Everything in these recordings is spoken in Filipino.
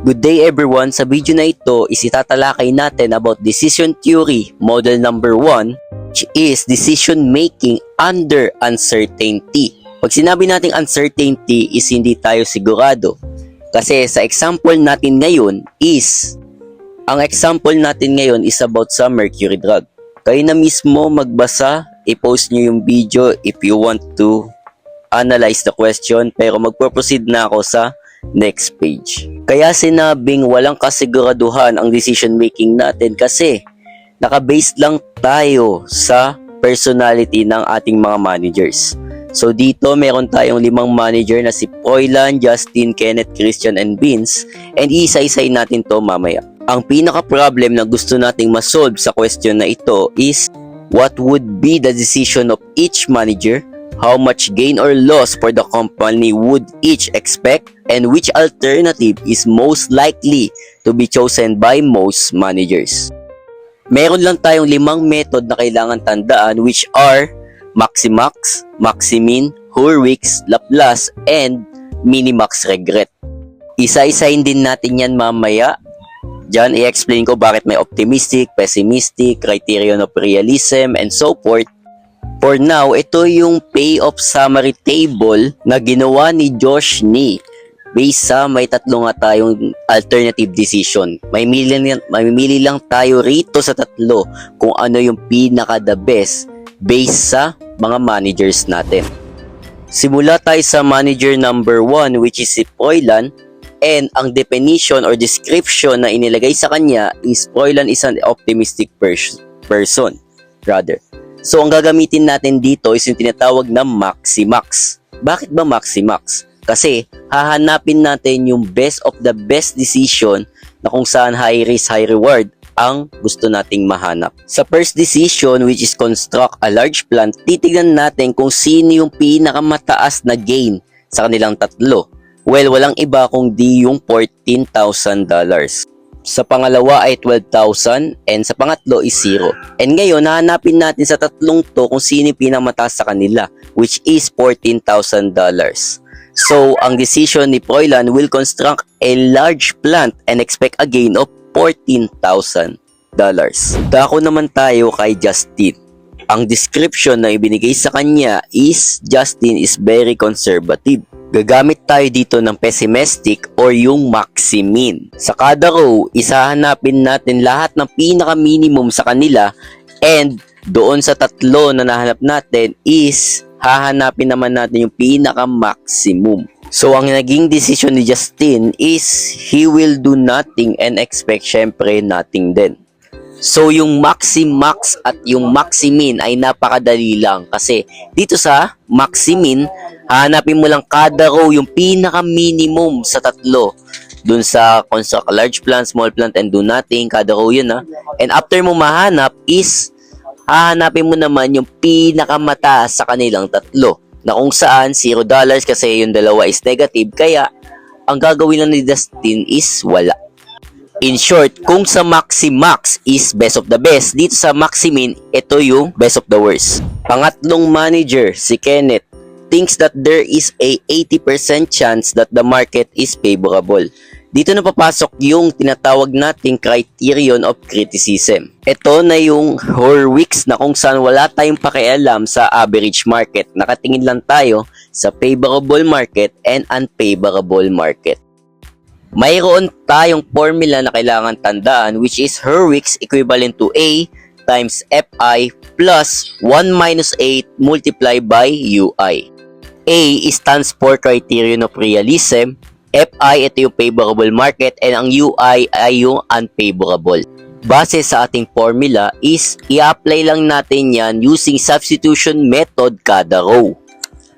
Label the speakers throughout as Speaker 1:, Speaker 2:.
Speaker 1: Good day everyone! Sa video na ito is itatalakay natin about decision theory model number 1, which is decision making under uncertainty. Pag sinabi nating uncertainty is hindi tayo sigurado. Kasi sa example natin ngayon is, ang example natin ngayon is about sa mercury drug. Kayo na mismo magbasa, i-post nyo yung video if you want to analyze the question, pero magpo-proceed na ako sa next page. Kaya sinabing walang kasiguraduhan ang decision making natin kasi naka-based lang tayo sa personality ng ating mga managers. So dito meron tayong 5 manager na si Froilan, Justin, Kenneth, Christian, and Vince, and isa-isay natin to mamaya. Ang pinaka-problem na gusto nating masolve sa question na ito is what would be the decision of each manager, how much gain or loss for the company would each expect, and which alternative is most likely to be chosen by most managers. Meron lang tayong 5 method na kailangan tandaan, which are Maximax, Maximin, Hurwicks, Laplace, and Minimax Regret. Isa-isahin din natin yan mamaya. Diyan i-explain ko bakit may optimistic, pessimistic, criterion of realism, and so forth. For now, ito yung payoff summary table na ginawa ni Josh Ni based sa may 3 nga tayong alternative decision. May mamimili lang tayo rito sa 3 kung ano yung pinaka the best based sa mga managers natin. Simula tayo sa manager number 1, which is si Froilan, and ang definition or description na inilagay sa kanya is Froilan is an optimistic person. So, ang gagamitin natin dito is yung tinatawag na Maximax. Bakit ba Maximax? Kasi, hahanapin natin yung best of the best decision na kung saan high risk, high reward ang gusto nating mahanap. Sa first decision, which is construct a large plant, titignan natin kung sino yung pinakamataas na gain sa kanilang 3. Well, walang iba kundi yung $14,000. Sa pangalawa ay 12,000 and sa pangatlo is 0. And ngayon, hahanapin natin sa 3 to kung sino yung pinamataas sa kanila, which is $14,000. So, ang decision ni Froilan will construct a large plant and expect a gain of $14,000. Dako naman tayo kay Justin. Ang description na ibinigay sa kanya is Justin is very conservative. Gagamit tayo dito ng pessimistic or yung maximin. Sa kada row, isahanapin natin lahat ng pinaka-minimum sa kanila, and doon sa 3 na nahanap natin is hahanapin naman natin yung pinaka-maximum. So, ang naging decision ni Justin is he will do nothing and expect syempre nothing din. So, yung Maximax at yung Maximin ay napakadali lang kasi dito sa Maximin, hahanapin mo lang kada row yung pinaka-minimum sa 3. Dun sa construct a large plant, small plant, and do nothing, kada row yun ha. And after mo mahanap is hahanapin mo naman yung pinakamataas sa kanilang 3. Na kung saan $0 kasi yung dalawa is negative, kaya ang gagawin lang ni Justin is wala. In short, kung sa Maximax is best of the best, dito sa Maximin, ito yung best of the worst. Pangatlong manager, si Kenneth, thinks that there is a 80% chance that the market is favorable. Dito na papasok yung tinatawag nating criterion of criticism. Ito na yung Hurwicks na kung saan wala tayong pakialam sa average market. Nakatingin lang tayo sa favorable market and unfavorable market. Mayroon tayong formula na kailangan tandaan, which is Hurwicks equivalent to A times Fi plus 1 minus 8 multiplied by Ui. A stands for criterion of realism, Fi ito yung favorable market, and ang Ui ay yung unfavorable. Base sa ating formula is i-apply lang natin yan using substitution method kada row.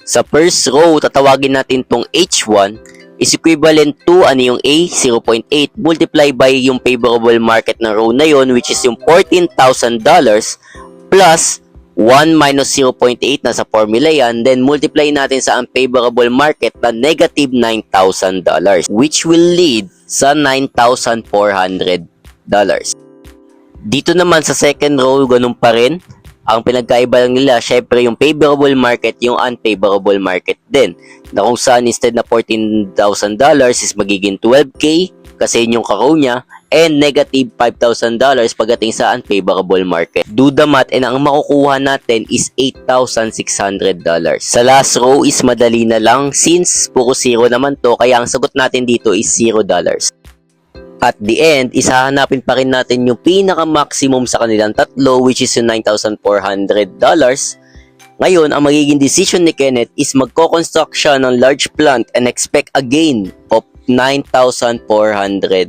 Speaker 1: Sa first row, tatawagin natin tong H1 is equivalent to ano yung A, 0.8 multiply by yung favorable market na row na yon, which is yung $14,000 plus 1 minus 0.8 na sa formula yan, then multiply natin sa unfavorable market na negative $9,000, which will lead sa $9,400. Dito naman sa second row, ganun pa rin. Ang pinagkaiba lang nila, syempre yung favorable market, yung unfavorable market din. Na kung saan instead na $14,000 is magiging 12K, kasi yun yung kakaw niya, and negative $5,000 pagdating sa unfavorable market. Do the math, and ang makukuha natin is $8,600. Sa last row is madali na lang since puro zero naman to, kaya ang sagot natin dito is $0. At the end, isahanapin pa rin natin yung pinaka-maximum sa kanilang tatlo, which is yung $9,400. Ngayon, ang magiging decision ni Kenneth is magko-construct siya ng large plant and expect a gain of $9,400.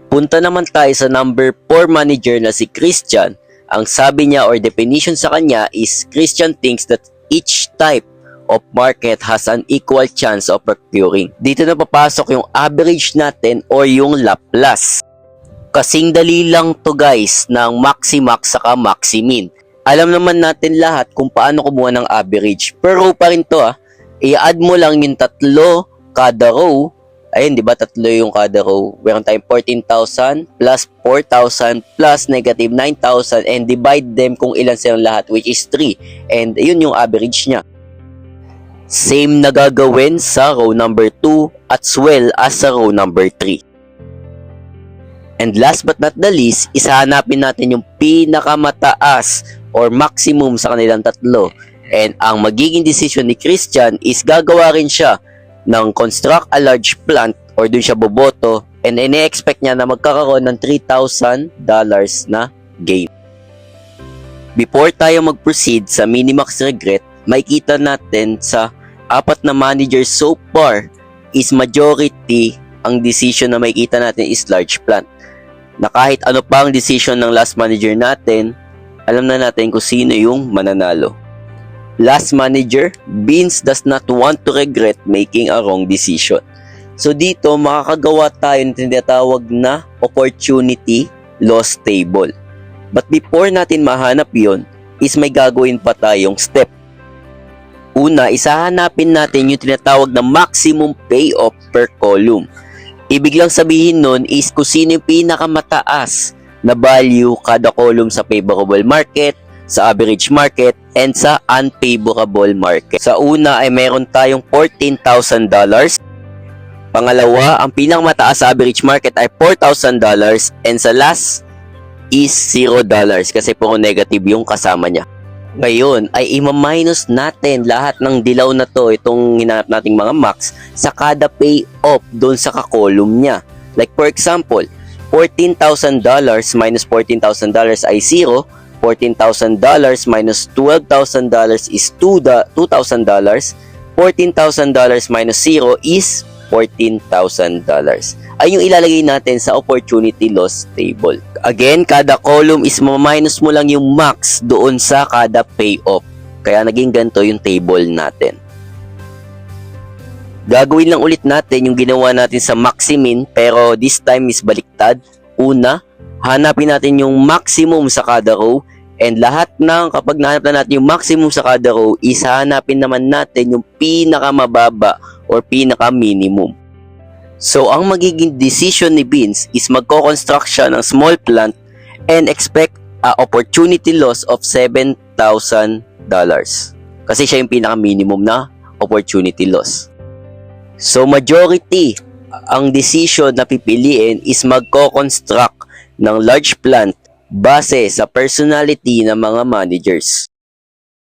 Speaker 1: Punta naman tayo sa number 4 manager na si Christian. Ang sabi niya or definition sa kanya is Christian thinks that each type of market has an equal chance of procuring. Dito na papasok yung average natin or yung Laplace. Kasing dali lang to guys ng Maximax saka Maximin. Alam naman natin lahat kung paano kumuha ng average. Per row pa rin to I-add mo lang yung tatlo kada row. Ayun, di ba? Tatlo yung kada row. Meron tayong 14,000 plus 4,000 plus negative 9,000 and divide them kung ilan silang lahat, which is 3. And yun yung average niya. Same na gagawin sa row number 2 as well as sa row number 3. And last but not the least, isahanapin natin yung pinakamataas or maximum sa kanilang tatlo. And ang magiging decision ni Christian is gagawa rin siya ng construct a large plant or dun siya boboto and ine-expect niya na magkakaroon ng $3,000 na gain. Before tayo mag-proceed sa Minimax Regret, makikita natin sa apat na managers so far is majority ang decision na makikita natin is large plant. Na kahit ano pa ang decision ng last manager natin, alam na natin kung sino yung mananalo. Last manager, Beans does not want to regret making a wrong decision. So dito, makakagawa tayo ng tinatawag na opportunity loss table. But before natin mahanap yon, is may gagawin pa tayong step. Una, isahanapin natin yung tinatawag na maximum payoff per column. Ibig lang sabihin nun is kung sino yung pinakamataas na value kada column sa favorable market, sa average market, and sa unfavorable market. Sa una ay meron tayong $14,000. Pangalawa, ang pinakamataas sa average market ay $4,000 and sa last is $0 kasi puro negative yung kasama niya. Ngayon ay ima-minus natin lahat ng dilaw na to, itong hinanap nating mga max, sa kada payoff doon sa ka-column niya. Like for example, $14,000 minus $14,000 ay 0. $14,000 minus $12,000 is $2,000. $14,000 minus 0 is $14,000. Ay yung ilalagay natin sa opportunity loss table. Again, kada column is minus mo lang yung max doon sa kada payoff. Kaya naging ganito yung table natin. Gagawin lang ulit natin yung ginawa natin sa Maximin pero this time is baliktad. Una, hanapin natin yung maximum sa kada row and lahat ng kapag nahanap na natin yung maximum sa kada row, hanapin naman natin yung pinakamababa or pinaka-minimum. So, ang magiging decision ni Beans is magko-construct siya ng small plant and expect a opportunity loss of $7,000. Kasi siya yung pinaka-minimum na opportunity loss. So, majority, ang decision na pipiliin is magko-construct ng large plant base sa personality ng mga managers.